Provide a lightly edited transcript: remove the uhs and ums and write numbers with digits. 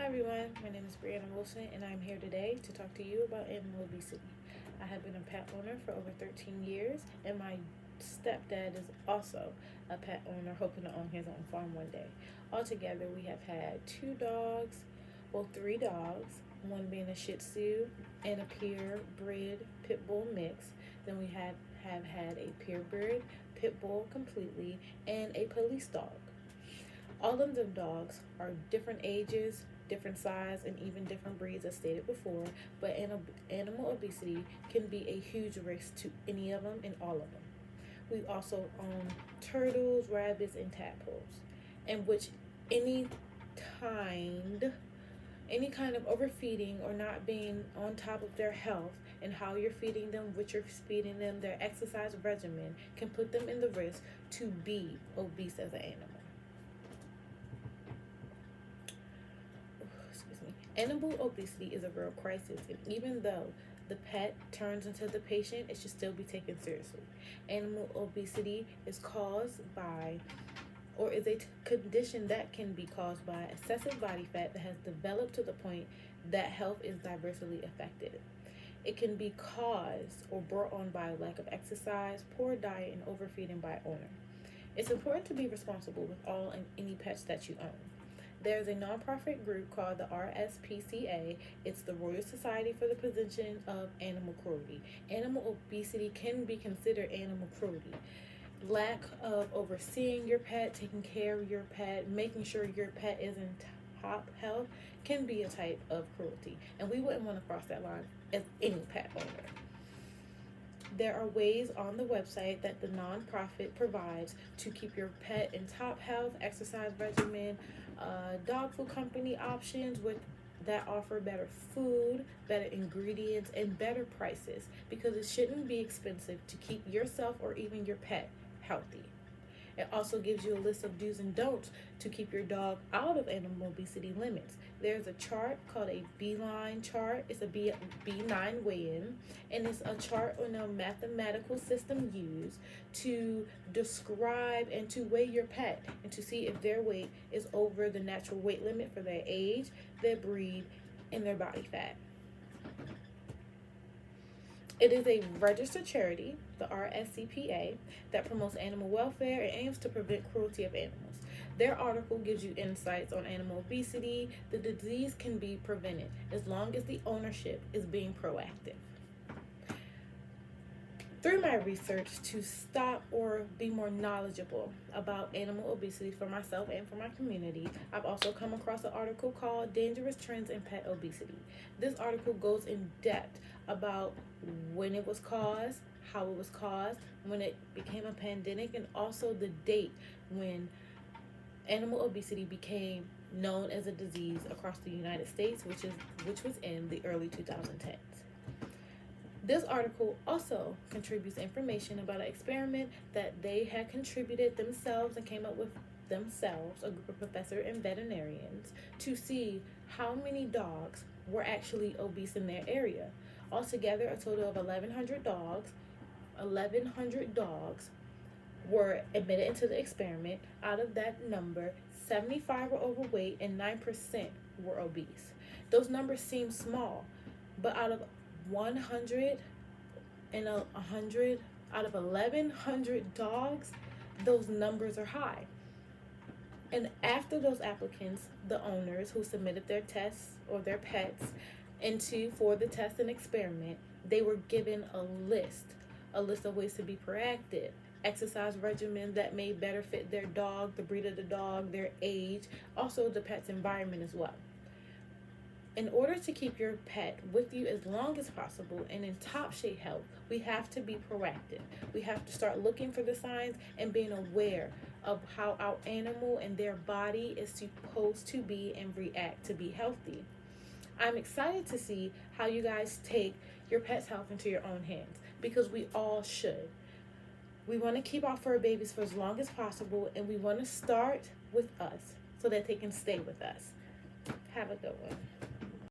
Hi everyone, my name is Brianna Wilson and I'm here today to talk to you about animal obesity. I have been a pet owner for over 13 years and my stepdad is also a pet owner hoping to own his own farm one day. Altogether we have had three dogs, one being a Shih Tzu and a purebred Pit Bull mix. Then we have had a purebred Pit Bull completely and a police dog. All of them dogs are different ages, different size, and even different breeds, as stated before. But animal obesity can be a huge risk to any of them and all of them. We also own turtles, rabbits, and tadpoles, in which any kind any kind of overfeeding or not being on top of their health and how you're feeding them, what you're feeding them, their exercise regimen can put them in the risk to be obese as an animal. Animal obesity is a real crisis, and even though the pet turns into the patient, it should still be taken seriously. Animal obesity is caused by, or is a condition that can be caused by excessive body fat that has developed to the point that health is diversely affected. It can be caused or brought on by lack of exercise, poor diet, and overfeeding by owner. It's important to be responsible with all and any pets that you own. There's a nonprofit group called the RSPCA. It's the Royal Society for the Prevention of Animal Cruelty. Animal obesity can be considered animal cruelty. Lack of overseeing your pet, taking care of your pet, making sure your pet is in top health can be a type of cruelty. And we wouldn't want to cross that line as any pet owner. There are ways on the website that the nonprofit provides to keep your pet in top health, exercise regimen, dog food company options that offer better food, better ingredients, and better prices, because it shouldn't be expensive to keep yourself or even your pet healthy. It also gives you a list of do's and don'ts to keep your dog out of animal obesity limits. There's a chart called a B9 chart. It's a B9 weigh-in, and it's a chart on a mathematical system used to describe and to weigh your pet and to see if their weight is over the natural weight limit for their age, their breed, and their body fat. It is a registered charity, the RSCPA, that promotes animal welfare and aims to prevent cruelty of animals. Their article gives you insights on animal obesity. The disease can be prevented as long as the ownership is being proactive. Through my research to stop or be more knowledgeable about animal obesity for myself and for my community, I've also come across an article called Dangerous Trends in Pet Obesity. This article goes in depth about when it was caused, how it was caused, when it became a pandemic, and also the date when animal obesity became known as a disease across the United States, which was in the early 2010s. This article also contributes information about an experiment that they had contributed themselves and came up with themselves, a group of professors and veterinarians, to see how many dogs were actually obese in their area. Altogether, a total of 1,100 dogs were admitted into the experiment. Out of that number, 75 were overweight and 9% were obese. Those numbers seem small, but out of 100 and 100 out of 1,100 dogs, those numbers are high. And after those applicants, the owners who submitted their tests or their pets for the test and experiment, they were given a list of ways to be proactive, exercise regimen that may better fit their dog, the breed of the dog, their age, also the pet's environment as well. In order to keep your pet with you as long as possible and in top shape health, we have to be proactive. We have to start looking for the signs and being aware of how our animal and their body is supposed to be and react to be healthy. I'm excited to see how you guys take your pet's health into your own hands, because we all should. We want to keep our fur babies for as long as possible, and we want to start with us so that they can stay with us. Have a good one.